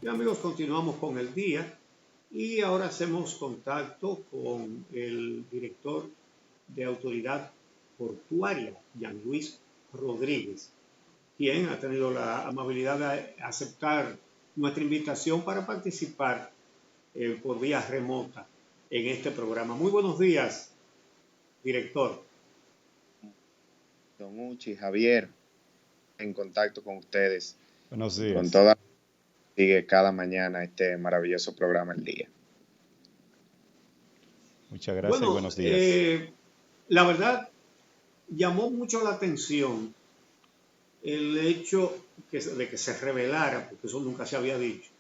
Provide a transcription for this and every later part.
Y amigos, continuamos con el día y ahora hacemos contacto con el director de Autoridad Portuaria, Jean Luis Rodríguez, quien ha tenido la amabilidad de aceptar nuestra invitación para participar por vía remota en este programa. Muy buenos días, director. Don Uchi, Javier, en contacto con ustedes. Buenos Y con días. toda sigue cada mañana este maravilloso programa El Día. Muchas gracias y Bueno, buenos días. la verdad llamó mucho la atención el hecho de que se revelara, porque eso nunca se había dicho,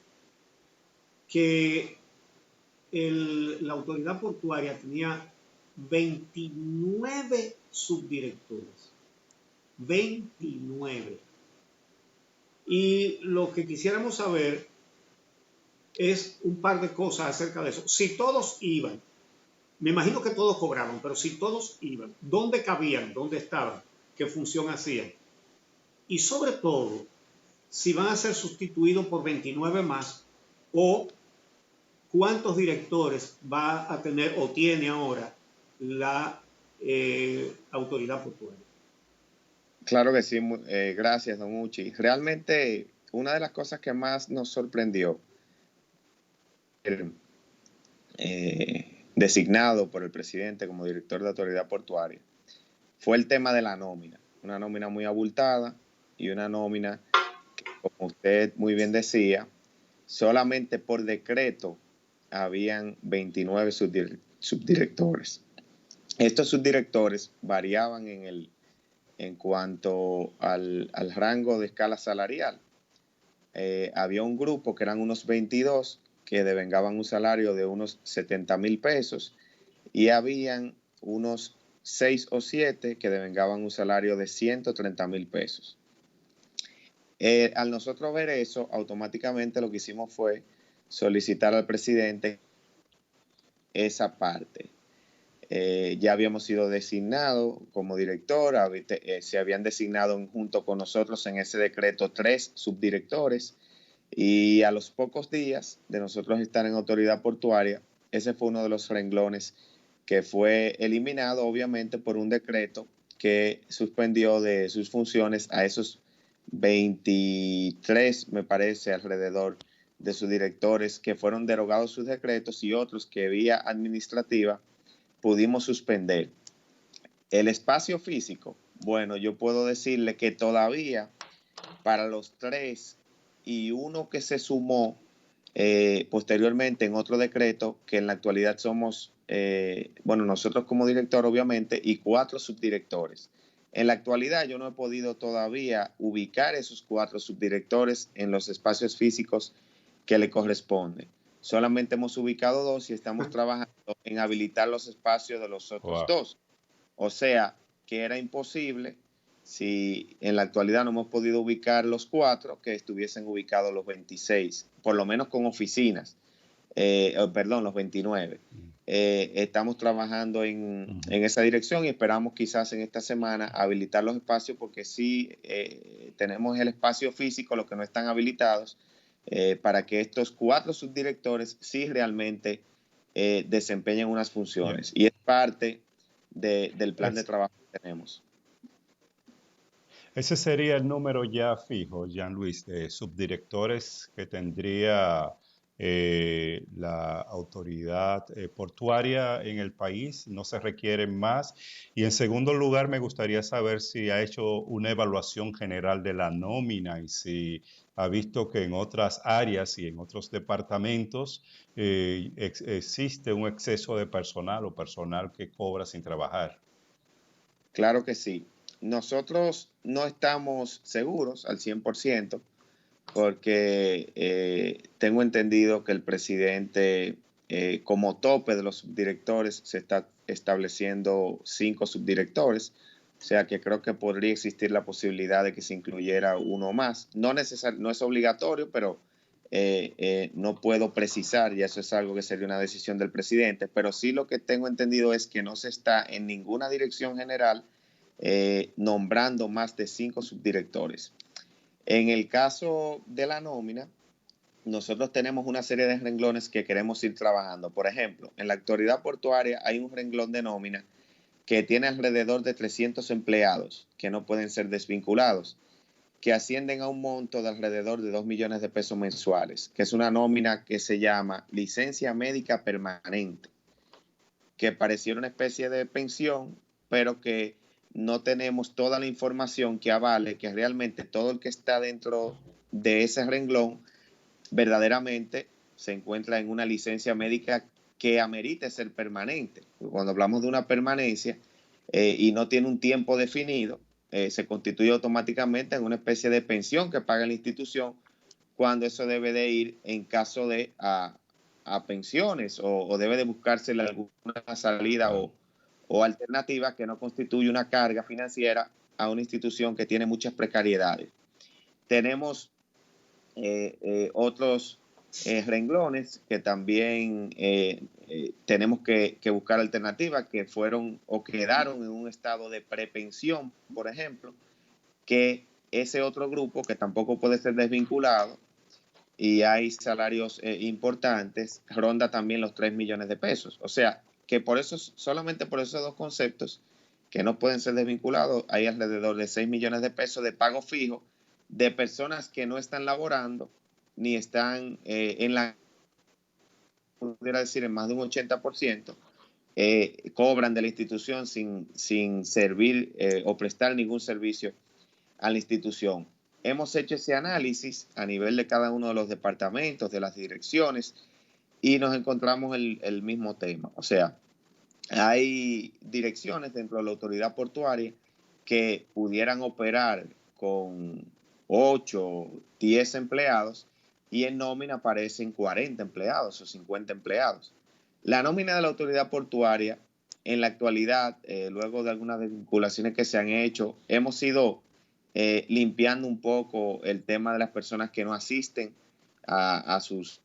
que la autoridad portuaria tenía 29 subdirectores. 29. Y lo que quisiéramos saber es un par de cosas acerca de eso. Si todos iban, me imagino que todos cobraban, pero si todos iban, ¿dónde cabían? ¿Dónde estaban? ¿Qué función hacían? Y sobre todo, si van a ser sustituidos por 29 más o cuántos directores va a tener o tiene ahora la autoridad portuaria. Claro que sí, gracias, Don Uchi. Realmente, una de las cosas que más nos sorprendió, designado por el presidente como director de autoridad portuaria, fue el tema de la nómina. Una nómina muy abultada y una nómina que, como usted muy bien decía, solamente por decreto habían 29 subdirectores. Estos subdirectores variaban en cuanto al rango de escala salarial. Había un grupo que eran unos 22 que devengaban un salario de unos 70,000 pesos y habían unos 6 o 7 que devengaban un salario de 130,000 pesos. Al nosotros ver eso, automáticamente lo que hicimos fue solicitar al presidente esa parte. Ya habíamos sido designados como director, se habían designado junto con nosotros en ese decreto 3 subdirectores y a los pocos días de nosotros estar en autoridad portuaria, ese fue uno de los renglones que fue eliminado obviamente por un decreto que suspendió de sus funciones a esos 23, me parece, alrededor de sus directores que fueron derogados sus decretos y otros que vía administrativa pudimos suspender. El espacio físico, bueno, yo puedo decirle que todavía para los 3 y uno que se sumó posteriormente en otro decreto, que en la actualidad somos, nosotros como director obviamente y 4 subdirectores. En la actualidad yo no he podido todavía ubicar esos 4 subdirectores en los espacios físicos que le corresponden. Solamente hemos ubicado 2 y estamos trabajando en habilitar los espacios de los otros 2. O sea, que era imposible si en la actualidad no hemos podido ubicar los 4, que estuviesen ubicados los 26, por lo menos con oficinas. Los 29. Estamos trabajando en esa dirección y esperamos quizás en esta semana habilitar los espacios porque sí tenemos el espacio físico, los que no están habilitados, para que estos 4 subdirectores sí realmente desempeñen unas funciones. Y es parte del plan de trabajo que tenemos. Ese sería el número ya fijo, Jean Luis, de subdirectores que tendría la autoridad portuaria en el país. No se requieren más. Y en segundo lugar, me gustaría saber si ha hecho una evaluación general de la nómina y si ha visto que en otras áreas y en otros departamentos existe un exceso de personal o personal que cobra sin trabajar. Claro que sí. Nosotros no estamos seguros al 100% porque tengo entendido que el presidente, como tope de los subdirectores, se está estableciendo 5 subdirectores. O sea que creo que podría existir la posibilidad de que se incluyera uno más. No es obligatorio, pero no puedo precisar, y eso es algo que sería una decisión del presidente. Pero sí lo que tengo entendido es que no se está en ninguna dirección general nombrando más de 5 subdirectores. En el caso de la nómina, nosotros tenemos una serie de renglones que queremos ir trabajando. Por ejemplo, en la autoridad portuaria hay un renglón de nómina que tiene alrededor de 300 empleados que no pueden ser desvinculados, que ascienden a un monto de alrededor de 2 millones de pesos mensuales, que es una nómina que se llama licencia médica permanente, que pareciera una especie de pensión, pero que no tenemos toda la información que avale que realmente todo el que está dentro de ese renglón verdaderamente se encuentra en una licencia médica que amerite ser permanente. Cuando hablamos de una permanencia y no tiene un tiempo definido, se constituye automáticamente en una especie de pensión que paga la institución, cuando eso debe de ir en caso de a pensiones o debe de buscarse alguna salida o alternativa que no constituye una carga financiera a una institución que tiene muchas precariedades. Tenemos otros renglones que también tenemos que buscar alternativas, que fueron o quedaron en un estado de prepensión, por ejemplo, que ese otro grupo que tampoco puede ser desvinculado y hay salarios importantes, ronda también los 3 millones de pesos. O sea, que por eso, solamente por esos dos conceptos que no pueden ser desvinculados, hay alrededor de 6 millones de pesos de pago fijo de personas que no están laborando ni están pudiera decir, en más de un 80%, cobran de la institución sin servir o prestar ningún servicio a la institución. Hemos hecho ese análisis a nivel de cada uno de los departamentos, de las direcciones, y nos encontramos el mismo tema. O sea, hay direcciones dentro de la autoridad portuaria que pudieran operar con 8, 10 empleados y en nómina aparecen 40 empleados o 50 empleados. La nómina de la autoridad portuaria, en la actualidad, luego de algunas desvinculaciones que se han hecho, hemos ido limpiando un poco el tema de las personas que no asisten a sus...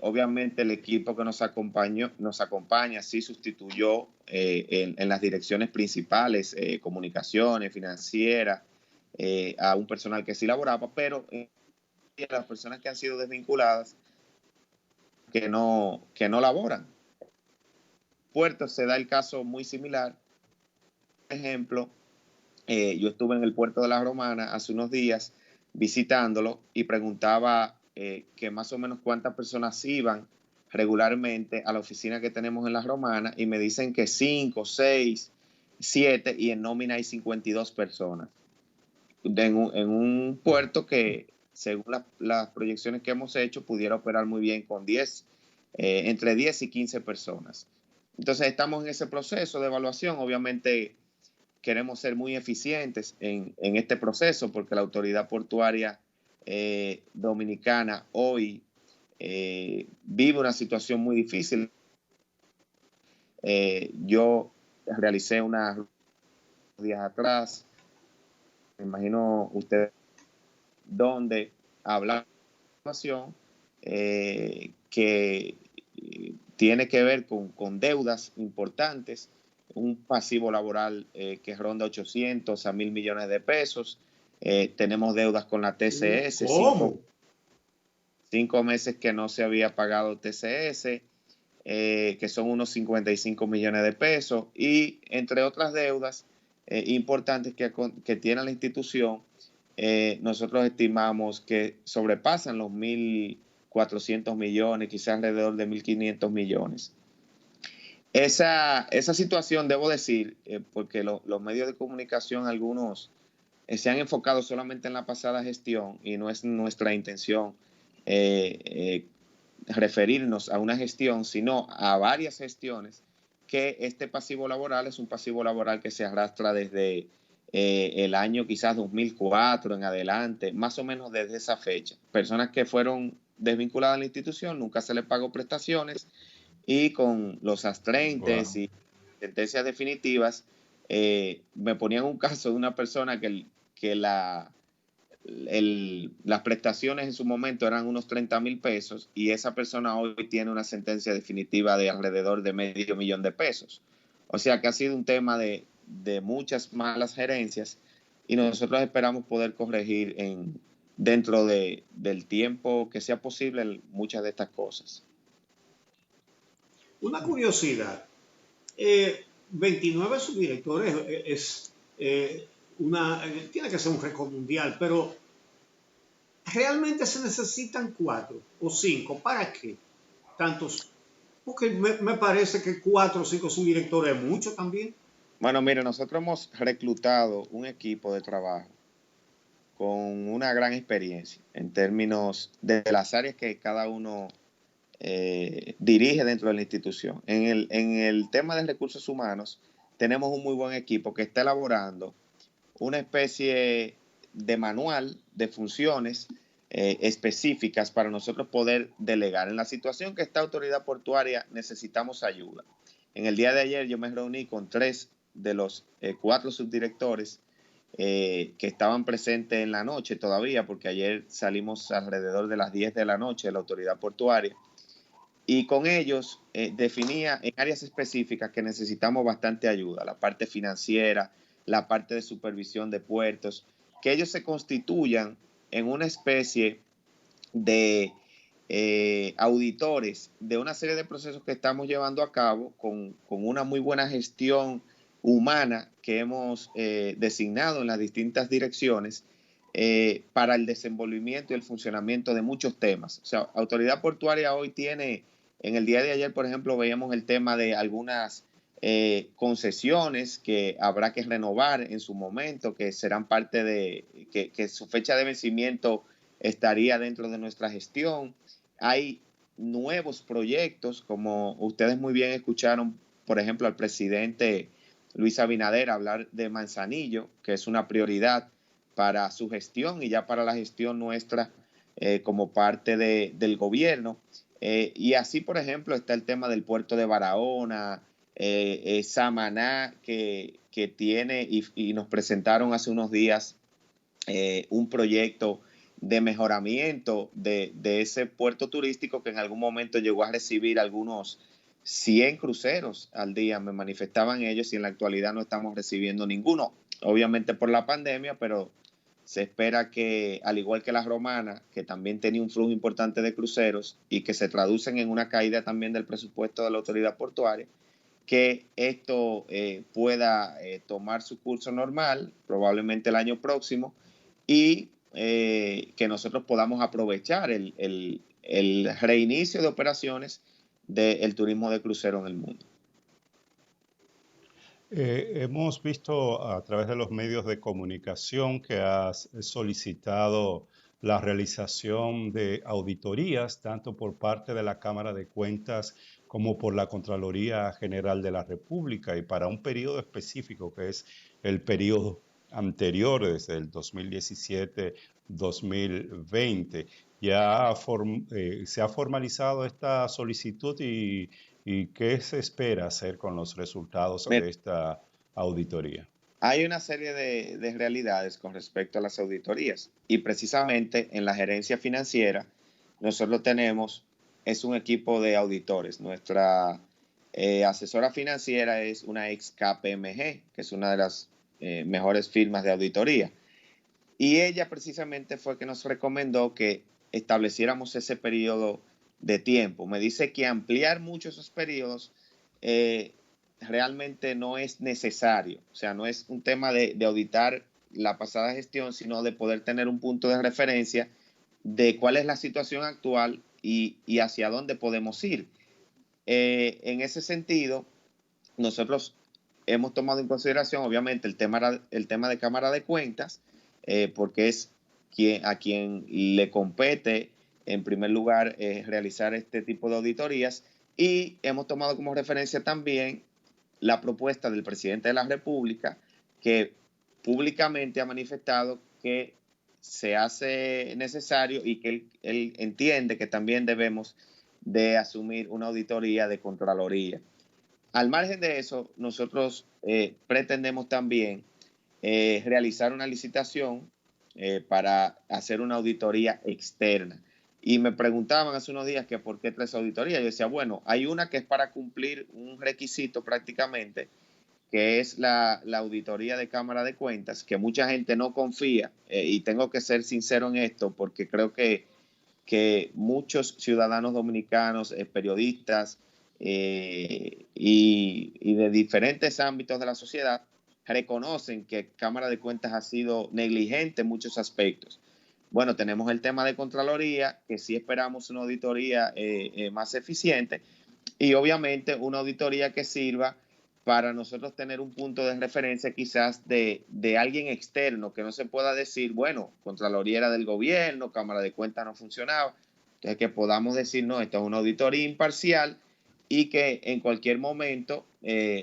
obviamente el equipo que nos acompaña sí sustituyó en las direcciones principales, comunicaciones, financieras, a un personal que sí laboraba, pero las personas que han sido desvinculadas que no laboran. Puerto se da el caso muy similar. Por ejemplo, yo estuve en el puerto de La Romana hace unos días visitándolo y preguntaba que más o menos cuántas personas iban regularmente a la oficina que tenemos en La Romana y me dicen que 5, 6, 7 y en nómina hay 52 personas. En un puerto que, según las proyecciones que hemos hecho, pudiera operar muy bien con 10, entre 10 y 15 personas. Entonces estamos en ese proceso de evaluación. Obviamente queremos ser muy eficientes en este proceso porque la autoridad portuaria dominicana hoy vive una situación muy difícil. Yo realicé unos días atrás, me imagino usted, donde habla de una situación que tiene que ver con deudas importantes, un pasivo laboral que ronda 800 a 1.000 millones de pesos. Tenemos deudas con la TCS, ¿Cómo? 5 meses que no se había pagado TCS, que son unos 55 millones de pesos, y entre otras deudas importantes que tiene la institución, nosotros estimamos que sobrepasan los 1.400 millones, quizás alrededor de 1.500 millones. Esa situación, debo decir, porque los medios de comunicación, algunos se han enfocado solamente en la pasada gestión y no es nuestra intención referirnos a una gestión, sino a varias gestiones, que este pasivo laboral es un pasivo laboral que se arrastra desde el año quizás 2004 en adelante, más o menos desde esa fecha. Personas que fueron desvinculadas a la institución, nunca se les pagó prestaciones y con los astrentes y sentencias definitivas, me ponían un caso de una persona que las prestaciones en su momento eran unos 30,000 pesos y esa persona hoy tiene una sentencia definitiva de alrededor de $500,000 de pesos. O sea que ha sido un tema de muchas malas gerencias y nosotros esperamos poder corregir en dentro del tiempo que sea posible muchas de estas cosas. Una curiosidad, 29 subdirectores es tiene que ser un récord mundial, pero ¿realmente se necesitan 4 o 5? ¿Para qué tantos? Porque me parece que 4 o 5 subdirectores es mucho también. Bueno, mire, nosotros hemos reclutado un equipo de trabajo con una gran experiencia en términos de las áreas que cada uno dirige dentro de la institución. En el tema de recursos humanos, tenemos un muy buen equipo que está elaborando una especie de manual de funciones específicas para nosotros poder delegar. En la situación que está Autoridad Portuaria, necesitamos ayuda. En el día de ayer yo me reuní con 3 de los 4 subdirectores que estaban presentes en la noche todavía, porque ayer salimos alrededor de las 10 de la noche de la Autoridad Portuaria, y con ellos definía en áreas específicas que necesitamos bastante ayuda, la parte financiera, la parte de supervisión de puertos, que ellos se constituyan en una especie de auditores de una serie de procesos que estamos llevando a cabo con una muy buena gestión humana que hemos designado en las distintas direcciones para el desenvolvimiento y el funcionamiento de muchos temas. O sea, Autoridad Portuaria hoy tiene, en el día de ayer, por ejemplo, veíamos el tema de algunas concesiones que habrá que renovar en su momento, que serán parte de, que su fecha de vencimiento estaría dentro de nuestra gestión. Hay nuevos proyectos, como ustedes muy bien escucharon, por ejemplo, al presidente Luis Abinader hablar de Manzanillo, que es una prioridad para su gestión y ya para la gestión nuestra como parte del gobierno. Y así, por ejemplo, está el tema del puerto de Barahona, Samaná, que tiene y nos presentaron hace unos días un proyecto de mejoramiento de ese puerto turístico que en algún momento llegó a recibir algunos 100 cruceros al día, me manifestaban ellos, y en la actualidad no estamos recibiendo ninguno, obviamente por la pandemia, pero se espera que, al igual que la Romana, que también tenía un flujo importante de cruceros y que se traducen en una caída también del presupuesto de la autoridad portuaria, que esto pueda tomar su curso normal, probablemente el año próximo, y que nosotros podamos aprovechar el reinicio de operaciones del turismo de crucero en el mundo. Hemos visto a través de los medios de comunicación que has solicitado la realización de auditorías, tanto por parte de la Cámara de Cuentas como por la Contraloría General de la República, y para un periodo específico que es el periodo anterior, desde el 2017-2020. Ya se ha formalizado esta solicitud y qué se espera hacer con los resultados de esta auditoría. Hay una serie de realidades con respecto a las auditorías, y precisamente en la gerencia financiera nosotros tenemos, es un equipo de auditores. Nuestra asesora financiera es una ex KPMG, que es una de las mejores firmas de auditoría. Y ella precisamente fue que nos recomendó que estableciéramos ese periodo de tiempo. Me dice que ampliar mucho esos periodos realmente no es necesario. O sea, no es un tema de auditar la pasada gestión, sino de poder tener un punto de referencia de cuál es la situación actual y hacia dónde podemos ir. En ese sentido, nosotros hemos tomado en consideración, obviamente, el tema de Cámara de Cuentas, porque es a quien le compete, en primer lugar, realizar este tipo de auditorías, y hemos tomado como referencia también la propuesta del presidente de la República, que públicamente ha manifestado que se hace necesario y que él entiende que también debemos de asumir una auditoría de Contraloría. Al margen de eso, nosotros pretendemos también realizar una licitación para hacer una auditoría externa. Y me preguntaban hace unos días que por qué 3 auditorías. Yo decía, bueno, hay una que es para cumplir un requisito prácticamente, que es la auditoría de Cámara de Cuentas, que mucha gente no confía, y tengo que ser sincero en esto porque creo que muchos ciudadanos dominicanos, periodistas y de diferentes ámbitos de la sociedad reconocen que Cámara de Cuentas ha sido negligente en muchos aspectos. Bueno, tenemos el tema de Contraloría, que sí esperamos una auditoría más eficiente, y obviamente una auditoría que sirva para nosotros tener un punto de referencia quizás de alguien externo, que no se pueda decir, bueno, Contraloría era del gobierno, Cámara de Cuentas no funcionaba. Entonces, que podamos decir, no, esto es una auditoría imparcial y que en cualquier momento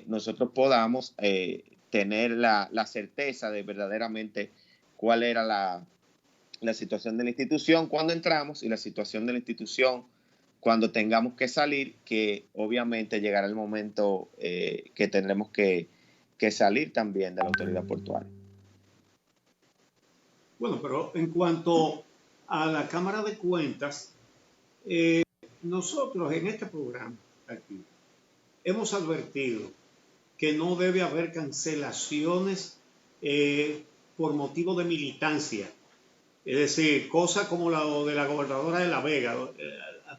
nosotros podamos tener la certeza de verdaderamente cuál era la situación de la institución cuando entramos y la situación de la institución cuando tengamos que salir, que obviamente llegará el momento que tendremos que salir también de la autoridad portuaria. Bueno, pero en cuanto a la Cámara de Cuentas, nosotros en este programa aquí hemos advertido que no debe haber cancelaciones por motivo de militancia. Es decir, cosas como la de la gobernadora de La Vega.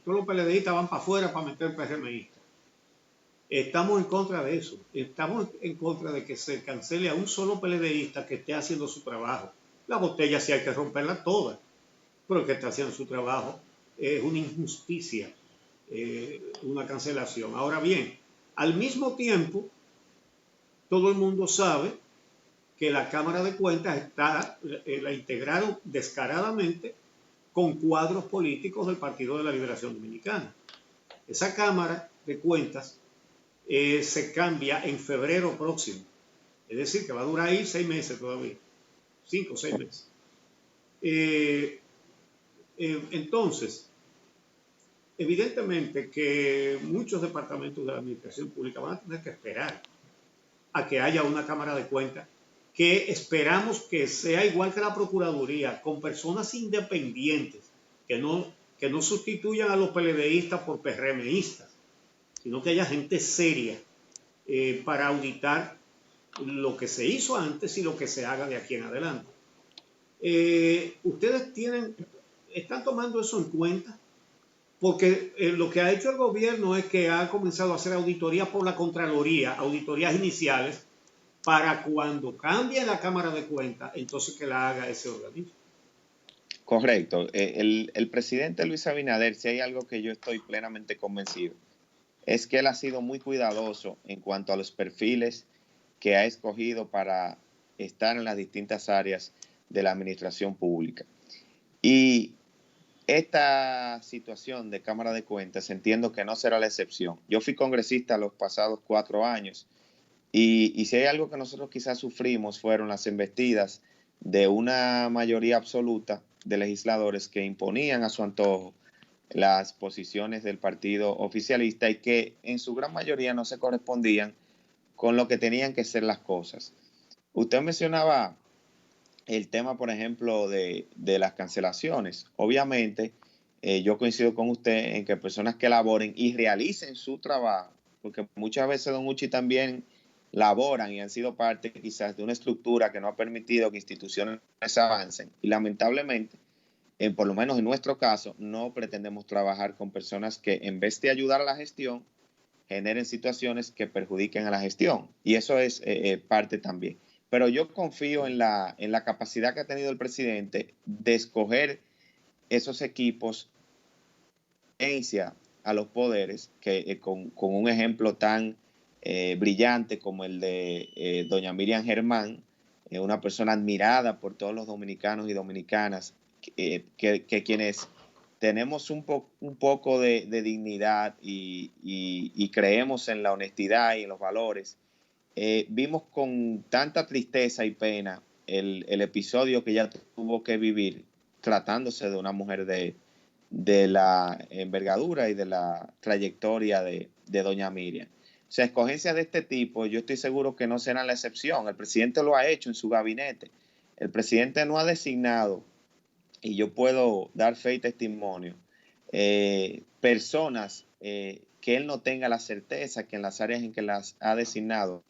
Todos los PLDistas van para afuera para meter PRMistas. Estamos en contra de eso. Estamos en contra de que se cancele a un solo PLDista que esté haciendo su trabajo. La botella sí hay que romperla toda, pero el que está haciendo su trabajo es una injusticia, una cancelación. Ahora bien, al mismo tiempo, todo el mundo sabe que la Cámara de Cuentas la integraron descaradamente con cuadros políticos del Partido de la Liberación Dominicana. Esa Cámara de Cuentas se cambia en febrero próximo. Es decir, que va a durar ahí 6 meses todavía. 5 o 6 meses. Entonces, evidentemente que muchos departamentos de la administración pública van a tener que esperar a que haya una Cámara de Cuentas que esperamos que sea igual que la Procuraduría, con personas independientes, que no sustituyan a los PLDistas por PRMistas, sino que haya gente seria para auditar lo que se hizo antes y lo que se haga de aquí en adelante. Ustedes están tomando eso en cuenta, porque lo que ha hecho el gobierno es que ha comenzado a hacer auditorías por la Contraloría, auditorías iniciales, para cuando cambie la Cámara de Cuentas, entonces que la haga ese organismo. Correcto. El presidente Luis Abinader, si hay algo que yo estoy plenamente convencido, es que él ha sido muy cuidadoso en cuanto a los perfiles que ha escogido para estar en las distintas áreas de la administración pública. Y esta situación de Cámara de Cuentas entiendo que no será la excepción. Yo fui congresista los pasados 4 años y si hay algo que nosotros quizás sufrimos fueron las embestidas de una mayoría absoluta de legisladores que imponían a su antojo las posiciones del partido oficialista y que en su gran mayoría no se correspondían con lo que tenían que ser las cosas. Usted mencionaba el tema, por ejemplo, de las cancelaciones. Obviamente, yo coincido con usted en que personas que laboren y realicen su trabajo, porque muchas veces, don Uchi, también laboran y han sido parte quizás de una estructura que no ha permitido que instituciones avancen. Y lamentablemente, por lo menos en nuestro caso, no pretendemos trabajar con personas que en vez de ayudar a la gestión, generen situaciones que perjudiquen a la gestión. Y eso es parte también. Pero yo confío en la capacidad que ha tenido el presidente de escoger esos equipos a los poderes, que con un ejemplo tan brillante como el de doña Miriam Germán, una persona admirada por todos los dominicanos y dominicanas, que quienes tenemos un poco de dignidad y creemos en la honestidad y en los valores. Vimos con tanta tristeza y pena el episodio que ella tuvo que vivir tratándose de una mujer de la envergadura y de la trayectoria de doña Miriam. O sea, escogencias de este tipo, yo estoy seguro que no serán la excepción. El presidente lo ha hecho en su gabinete. El presidente no ha designado, y yo puedo dar fe y testimonio, personas que él no tenga la certeza que en las áreas en que las ha designado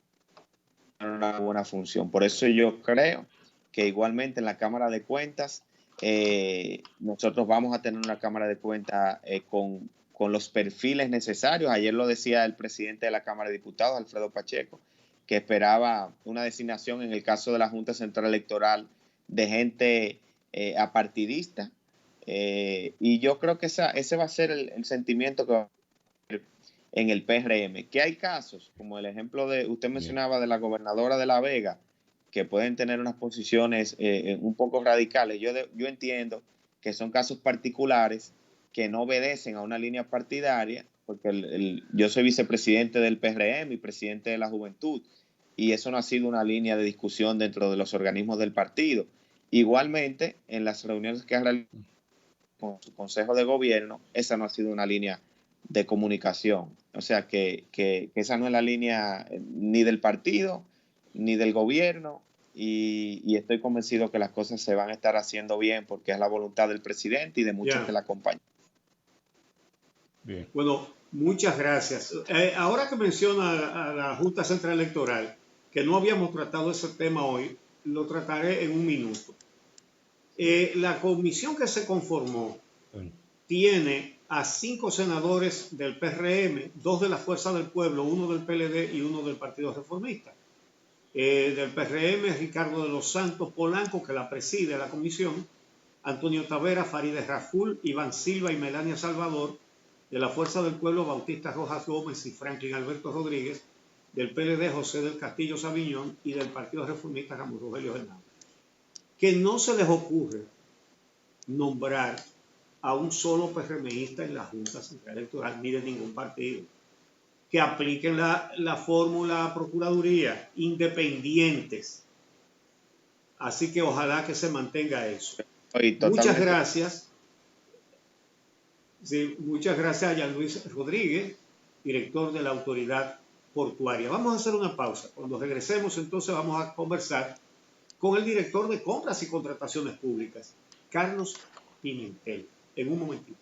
una buena función. Por eso yo creo que igualmente en la Cámara de Cuentas, nosotros vamos a tener una Cámara de Cuentas con los perfiles necesarios. Ayer lo decía el presidente de la Cámara de Diputados, Alfredo Pacheco, que esperaba una designación en el caso de la Junta Central Electoral de gente apartidista. Y yo creo que ese va a ser el sentimiento que va a haber en el PRM. Que hay casos, como el ejemplo de, usted mencionaba de la gobernadora de La Vega, que pueden tener unas posiciones un poco radicales. Yo entiendo que son casos particulares que no obedecen a una línea partidaria, porque yo soy vicepresidente del PRM y presidente de la Juventud, y eso no ha sido una línea de discusión dentro de los organismos del partido. Igualmente, en las reuniones que ha realizado con su consejo de gobierno, esa no ha sido una línea de comunicación. O sea que esa no es la línea ni del partido ni del gobierno, y estoy convencido que las cosas se van a estar haciendo bien porque es la voluntad del presidente y de muchos que la acompañan. Bien. Bueno, muchas gracias. Ahora que menciona a la Junta Central Electoral, que no habíamos tratado ese tema hoy, lo trataré en un minuto. La comisión que se conformó tiene a 5 senadores del PRM, 2 de la Fuerza del Pueblo, 1 del PLD y 1 del Partido Reformista. Del PRM, Ricardo de los Santos Polanco, que la preside la comisión, Antonio Tavera, Farideh Raful, Iván Silva y Melania Salvador. De la Fuerza del Pueblo, Bautista Rojas Gómez y Franklin Alberto Rodríguez. Del PLD, José del Castillo Sabiñón, y del Partido Reformista, Ramón Rogelio Hernández. Que no se les ocurre nombrar a un solo PRMista en la Junta Central Electoral, ni de ningún partido. Que apliquen la fórmula Procuraduría, independientes. Así que ojalá que se mantenga eso. Muchas gracias. Sí, muchas gracias a Jean Luis Rodríguez, director de la Autoridad Portuaria. Vamos a hacer una pausa. Cuando regresemos, entonces vamos a conversar con el director de Compras y Contrataciones Públicas, Carlos Pimentel, en un momentito.